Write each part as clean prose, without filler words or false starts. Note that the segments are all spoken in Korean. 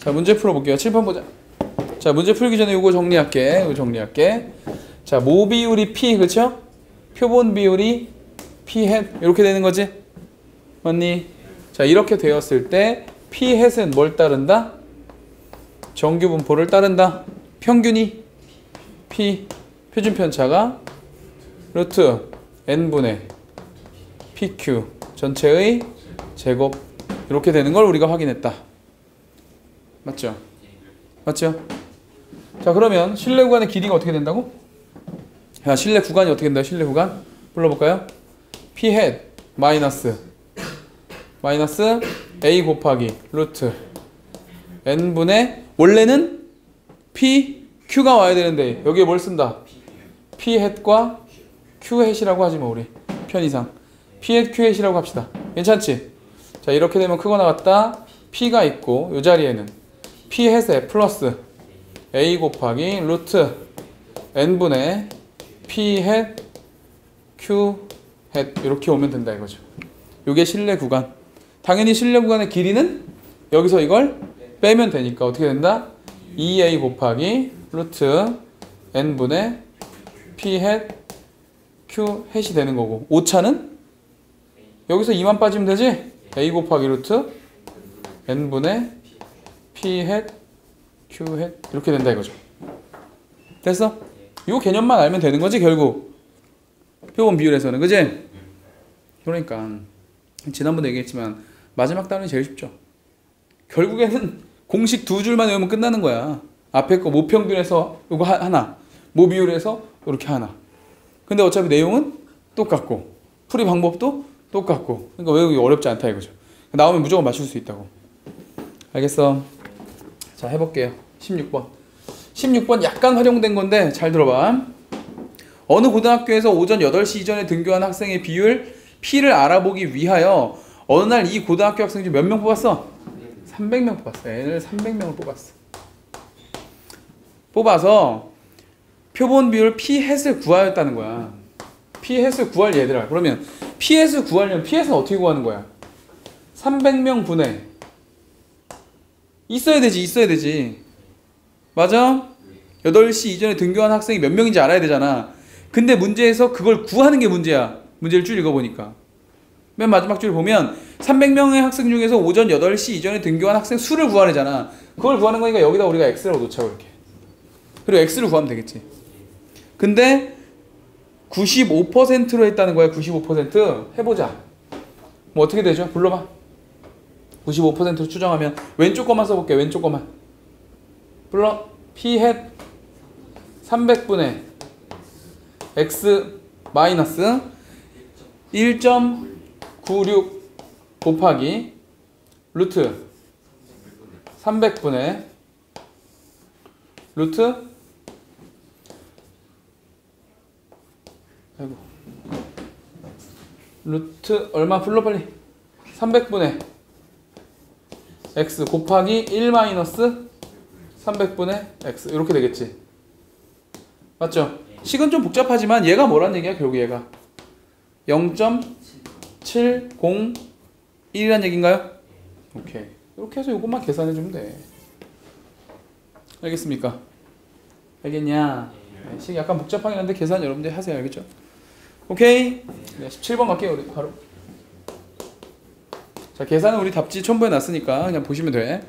자, 문제 풀어볼게요. 7번 보자. 자, 문제 풀기 전에 이거 정리할게. 자, 모 비율이 P, 그쵸? 표본 비율이 P 햇 이렇게 되는 거지? 맞니? 자, 이렇게 되었을 때 P 햇은 뭘 따른다? 정규 분포를 따른다. 평균이 P, 표준 편차가 루트 N분의 PQ 전체의 제곱 이렇게 되는 걸 우리가 확인했다. 맞죠? 맞죠? 자, 그러면 실내 구간의 길이가 어떻게 된다고? 야, 실내 구간이 어떻게 된다? 실내 구간 불러볼까요? P 햇 마이너스 A 곱하기 루트 N분의 원래는 P, Q가 와야 되는데 여기에 뭘 쓴다? P 햇과 Q 햇이라고 하지 뭐 우리 편의상 P 햇 Q 햇이라고 합시다. 괜찮지? 자, 이렇게 되면 크거나 같다. P가 있고 이 자리에는 P 햇에 플러스 A 곱하기 루트 N분의 P 햇 Q 햇 이렇게 오면 된다 이거죠. 이게 실내 구간. 당연히 실내 구간의 길이는 여기서 이걸 빼면 되니까 어떻게 된다? 2A 곱하기 루트 N분의 P 햇 Q 햇이 되는 거고 오차는 여기서 2만 빠지면 되지? A 곱하기 루트 N분의 P 햇 Q 햇 이렇게 된다 이거죠. 됐어? 이 개념만 알면 되는 거지 결국 표본 비율에서는. 그지? 그러니까 지난번에 얘기했지만 마지막 단원이 제일 쉽죠. 결국에는 공식 두 줄만 외우면 끝나는 거야. 앞에 거 모평균에서 이거 하나, 모비율에서 이렇게 하나. 근데 어차피 내용은 똑같고 풀이 방법도 똑같고 그러니까 외우기 어렵지 않다 이거죠. 나오면 무조건 맞출 수 있다고. 알겠어? 자, 해볼게요. 16번 약간 활용된 건데 잘 들어봐. 어느 고등학교에서 오전 8시 이전에 등교한 학생의 비율 P를 알아보기 위하여 어느 날 이 고등학교 학생 중 몇 명 뽑았어? 300명 뽑았어. N을 300명을 뽑았어. 뽑아서 표본 비율 P 햇을 구하였다는 거야. P 햇을 구할 얘들아. 그러면 P 햇을 구하려면 P 햇은 어떻게 구하는 거야? 300명 분의 있어야 되지. 맞아? 8시 이전에 등교한 학생이 몇 명인지 알아야 되잖아. 근데 문제에서 그걸 구하는 게 문제야. 문제를 쭉 읽어보니까. 맨 마지막 줄 보면 300명의 학생 중에서 오전 8시 이전에 등교한 학생 수를 구하려잖아. 그걸 구하는 거니까 여기다 우리가 X라고 놓자고 이렇게. 그리고 X를 구하면 되겠지. 근데 95%로 했다는 거야. 95%. 해보자. 뭐 어떻게 되죠? 불러봐. 95%로 추정하면 왼쪽 것만 써볼게. 왼쪽 것만. 불러. P 햇 300분의 X 마이너스 1.96 곱하기 루트 300분의 루트 루트 얼마 불러 빨리 300분의 X 곱하기 1 마이너스 300분의 X 이렇게 되겠지. 맞죠? 식은 좀 복잡하지만 얘가 뭐란 얘기야 결국 얘가 0.701이란 얘기인가요? 오케이. 이렇게 해서 이것만 계산해주면 돼. 알겠습니까? 알겠냐? 네, 식 약간 복잡하긴 한데 계산 여러분들 하세요. 알겠죠? 오케이. 네, 17번 갈게요. 우리 바로. 자, 계산은 우리 답지 첨부해 놨으니까 그냥 보시면 돼.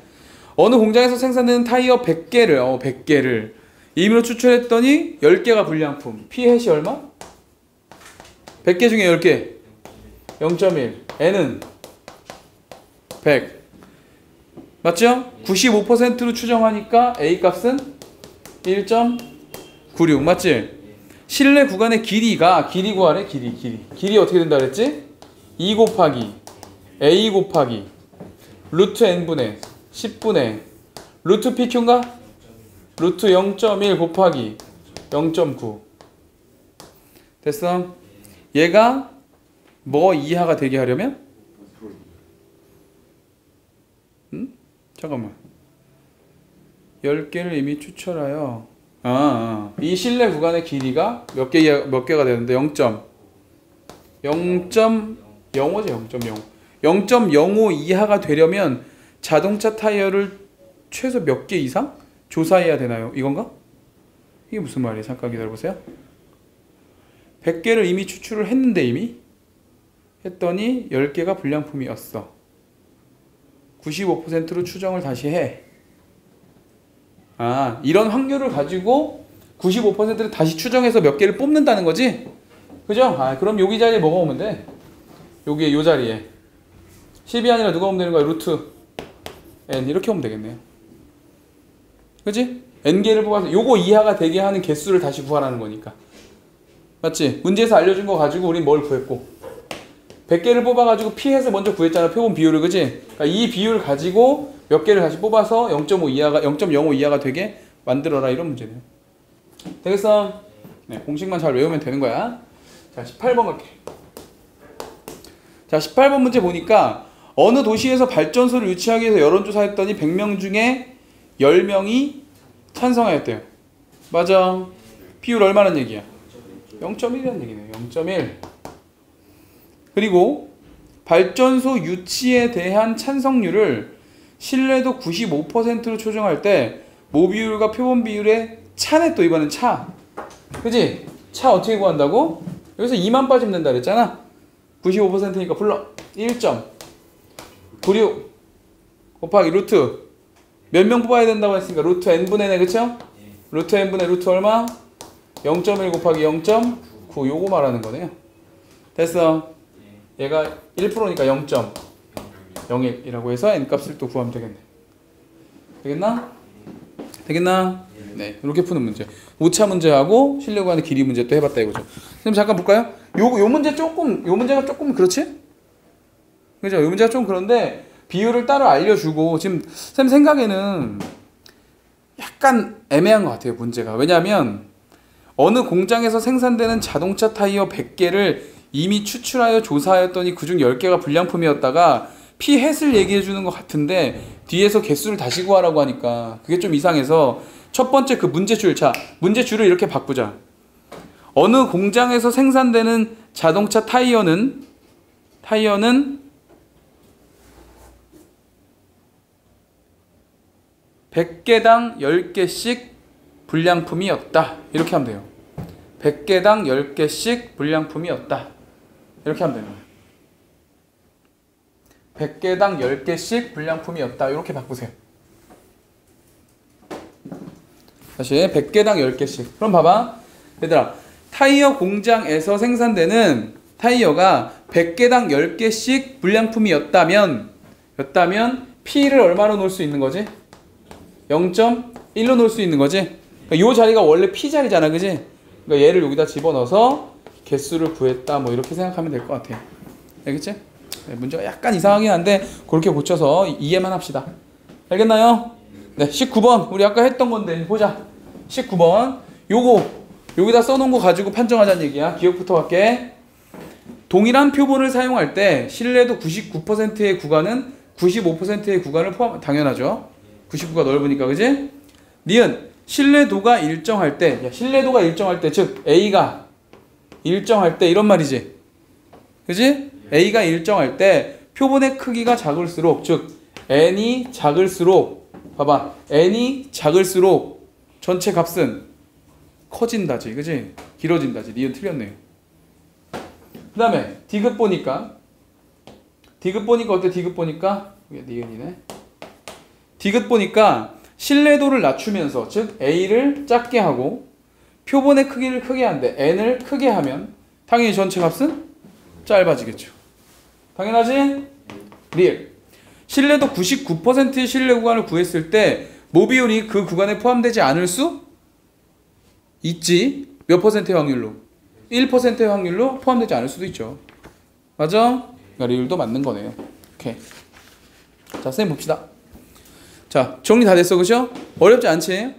어느 공장에서 생산되는 타이어 100개를 임의로 추출했더니 10개가 불량품. P 햇이 얼마? 100개 중에 10개 0.1 N은 100 맞죠? 95%로 추정하니까 A 값은 1.96 맞지? 실내 구간의 길이 구하래. 길이 어떻게 된다 그랬지? 2 곱하기 A 곱하기 루트 N분의 10분의 루트 PQ인가? 루트 0.1 곱하기 0.9 됐어? 얘가 뭐 이하가 되게 하려면? 잠깐만 10개를 이미 추출하여 이 실내 구간의 길이가 몇 개가 되는데 0.05죠. 0.05 이하가 되려면 자동차 타이어를 최소 몇 개 이상 조사해야 되나요? 이건가? 이게 무슨 말이에요? 잠깐 기다려보세요. 100개를 이미 추출을 했는데 이미 했더니 10개가 불량품이었어. 95%로 추정을 다시 해. 아, 이런 확률을 가지고 95%를 다시 추정해서 몇 개를 뽑는다는 거지? 그죠? 아, 그럼 여기 자리에 뭐가 오면 돼? 여기에 요 자리에 10이 아니라 누가 오면 되는 거야? 루트 n 이렇게 오면 되겠네요. 그치? n개를 뽑아서 요거 이하가 되게 하는 개수를 다시 구하라는 거니까. 맞지? 문제에서 알려준 거 가지고 우린 뭘 구했고 100개를 뽑아가지고 P해서 먼저 구했잖아. 표본 비율을. 그치? 그러니까 이 비율을 가지고 몇 개를 다시 뽑아서 0.5 이하가 0.05 이하가 되게 만들어라. 이런 문제네요. 되겠어? 네, 공식만 잘 외우면 되는 거야. 자, 18번 갈게. 자, 18번 문제 보니까 어느 도시에서 발전소를 유치하기 위해서 여론조사했더니 100명 중에 10명이 찬성하였대요. 맞아. 비율 얼마란 얘기야? 0.1이라는 얘기네요. 0.1. 그리고 발전소 유치에 대한 찬성률을 신뢰도 95%로 조정할 때 모비율과 표본 비율의 차네. 또 이번엔 차. 그지? 차 어떻게 구한다고? 여기서 2만 빠지면 된다 그랬잖아. 95%니까 불러. 1.96 곱하기 루트 몇 명 뽑아야 된다고 했으니까 루트 n분의 4. 그쵸? 루트 n분의 루트 얼마? 0.1 곱하기 0.9 요거 말하는 거네요. 됐어. 얘가 1%니까 0.01이라고 해서 n값을 또 구하면 되겠네. 되겠나? 되겠나? 네, 이렇게 푸는 문제. 오차 문제하고 실내 구간의 길이 문제 또 해봤다 이거죠. 선생님 잠깐 볼까요? 요 문제가 조금 그렇지? 그죠? 요 문제가 좀 그런데 비율을 따로 알려주고 지금 쌤 생각에는 약간 애매한 것 같아요 문제가. 왜냐하면 어느 공장에서 생산되는 자동차 타이어 100개를 이미 추출하여 조사하였더니 그중 10개가 불량품이었다가 피햇을 얘기해 주는 것 같은데 뒤에서 개수를 다시 구하라고 하니까 그게 좀 이상해서 첫 번째 그 문제줄. 자, 문제줄을 이렇게 바꾸자. 어느 공장에서 생산되는 자동차 타이어는 100개당 10개씩 불량품이었다. 이렇게 하면 돼요. 100개당 10개씩 불량품이었다. 이렇게 하면 돼요. 100개당 10개씩 불량품이었다. 이렇게 바꾸세요. 다시 100개당 10개씩. 그럼 봐봐. 얘들아, 타이어 공장에서 생산되는 타이어가 100개당 10개씩 불량품이었다면 P를 얼마로 놓을 수 있는 거지? 0.1로 놓을 수 있는 거지? 그러니까 이 자리가 원래 P 자리잖아. 그지? 그러니까 얘를 여기다 집어넣어서 개수를 구했다. 뭐 이렇게 생각하면 될 것 같아요. 알겠지? 네, 문제가 약간 이상하긴 한데 그렇게 고쳐서 이해만 합시다. 알겠나요? 네, 19번 우리 아까 했던 건데 보자. 19번 요거 여기다 써놓은 거 가지고 판정하자는 얘기야. 기억부터 할게. 동일한 표본을 사용할 때 신뢰도 99%의 구간은 95%의 구간을 포함. 당연하죠. 99가 넓으니까. 그지? 니은 신뢰도가 일정할 때, 야, 신뢰도가 일정할 때, 즉 A가 일정할 때 이런 말이지. 그지? A가 일정할 때 표본의 크기가 작을수록, 즉 n이 작을수록, 봐봐, n이 작을수록 전체 값은 커진다지. 그지? 길어진다지. 니은 틀렸네요. 그 다음에 디귿 보니까 어때? 디귿 보니까 이게 니은이네. 디귿 보니까 신뢰도를 낮추면서, 즉 A를 작게 하고 표본의 크기를 크게 한데 n을 크게 하면 당연히 전체 값은 짧아지겠죠. 당연하지? 리을. 신뢰도 99%의 신뢰 구간을 구했을 때 모비율이 그 구간에 포함되지 않을 수 있지. 몇 퍼센트의 확률로? 1%의 확률로 포함되지 않을 수도 있죠. 맞아? 그러니까 리을도 맞는 거네요. 오케이. 자, 선생님 봅시다. 자, 정리 다 됐어. 그죠? 어렵지 않지?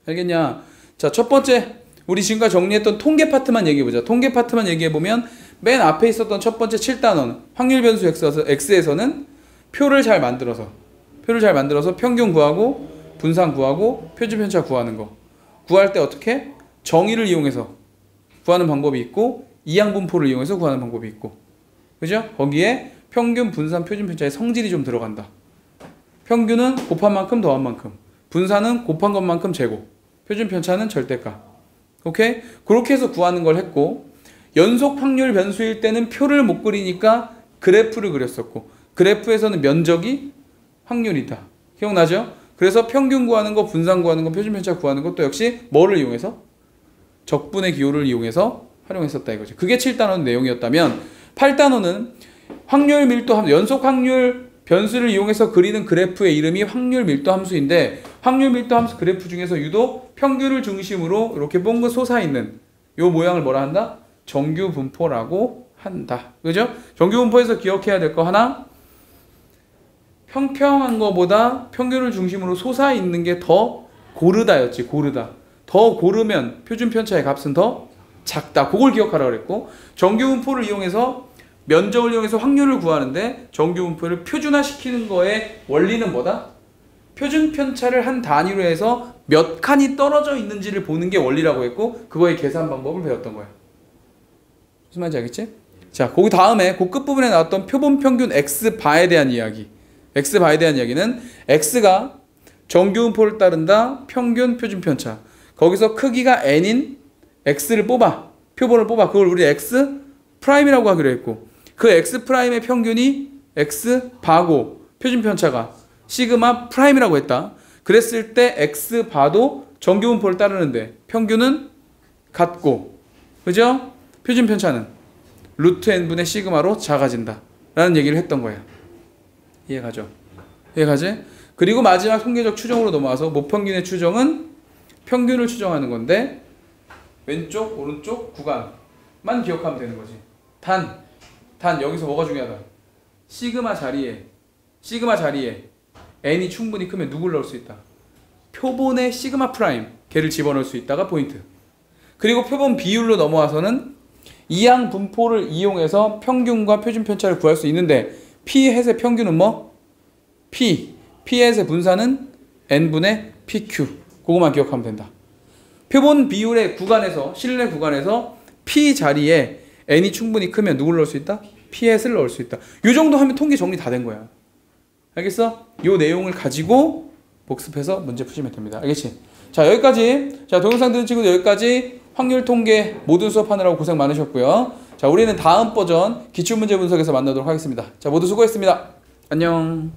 알겠냐? 자, 첫 번째 우리 지금까지 정리했던 통계 파트만 얘기해보자. 통계 파트만 얘기해보면 맨 앞에 있었던 첫 번째 7단원 확률 변수 X에서는 표를 잘 만들어서 평균 구하고 분산 구하고 표준 편차 구하는 거. 구할 때 어떻게? 정의를 이용해서 구하는 방법이 있고 이항분포를 이용해서 구하는 방법이 있고. 그죠? 거기에 평균, 분산, 표준 편차의 성질이 좀 들어간다. 평균은 곱한 만큼 더한 만큼, 분산은 곱한 것만큼 제곱, 표준 편차는 절대값. 오케이? 그렇게 해서 구하는 걸 했고, 연속 확률 변수일 때는 표를 못 그리니까 그래프를 그렸었고, 그래프에서는 면적이 확률이다. 기억나죠? 그래서 평균 구하는 거, 분산 구하는 거, 표준 편차 구하는 것도 역시 뭐를 이용해서? 적분의 기호를 이용해서 활용했었다 이거지. 그게 7단원 내용이었다면 8단원은 확률 밀도 함수, 연속 확률 변수를 이용해서 그리는 그래프의 이름이 확률 밀도 함수인데, 확률 밀도 함수 그래프 중에서 유독 평균을 중심으로 이렇게 뽕긋 솟아있는 이 모양을 뭐라 한다? 정규 분포라고 한다. 그죠? 정규 분포에서 기억해야 될 거 하나, 평평한 거보다 평균을 중심으로 솟아있는 게 더 고르다였지. 고르다. 더 고르면 표준 편차의 값은 더 작다. 그걸 기억하라고 그랬고, 정규 분포를 이용해서 면적을 이용해서 확률을 구하는데 정규 분포를 표준화시키는 거의 원리는 뭐다? 표준 편차를 한 단위로 해서 몇 칸이 떨어져 있는지를 보는 게 원리라고 했고, 그거의 계산 방법을 배웠던 거야. 무슨 말인지 알겠지? 자, 거기 다음에 그 끝부분에 나왔던 표본 평균 X바에 대한 이야기. X바에 대한 이야기는 X가 정규 분포를 따른다. 평균 표준 편차. 거기서 크기가 n인 X를 뽑아. 표본을 뽑아. 그걸 우리 X 프라임이라고 하기로 했고, 그 X 프라임의 평균이 X바고 표준 편차가 시그마 프라임이라고 했다. 그랬을 때 X바도 정규 분포를 따르는데 평균은 같고, 그죠? 표준 편차는 루트 n분의 시그마로 작아진다 라는 얘기를 했던 거야. 이해가죠? 이해가지? 그리고 마지막 통계적 추정으로 넘어와서 모평균의 추정은 평균을 추정하는 건데, 왼쪽 오른쪽 구간만 기억하면 되는 거지. 단 여기서 뭐가 중요하다? 시그마 자리에 n이 충분히 크면 누굴 넣을 수 있다? 표본의 시그마 프라임 걔를 집어넣을 수 있다가 포인트. 그리고 표본 비율로 넘어와서는 이항 분포를 이용해서 평균과 표준 편차를 구할 수 있는데, P햇의 평균은 뭐? P햇의 분산은 n분의 PQ. 그거만 기억하면 된다. 표본 비율의 구간에서, 실내 구간에서 P 자리에 n이 충분히 크면 누굴 넣을 수 있다? P햇을 넣을 수 있다. 이 정도 하면 통계 정리 다 된 거야. 알겠어? 이 내용을 가지고 복습해서 문제 푸시면 됩니다. 알겠지? 자, 여기까지. 자, 동영상 듣는 친구들 여기까지. 확률 통계 모든 수업하느라고 고생 많으셨고요. 자, 우리는 다음 버전 기출문제 분석에서 만나도록 하겠습니다. 자, 모두 수고했습니다. 안녕.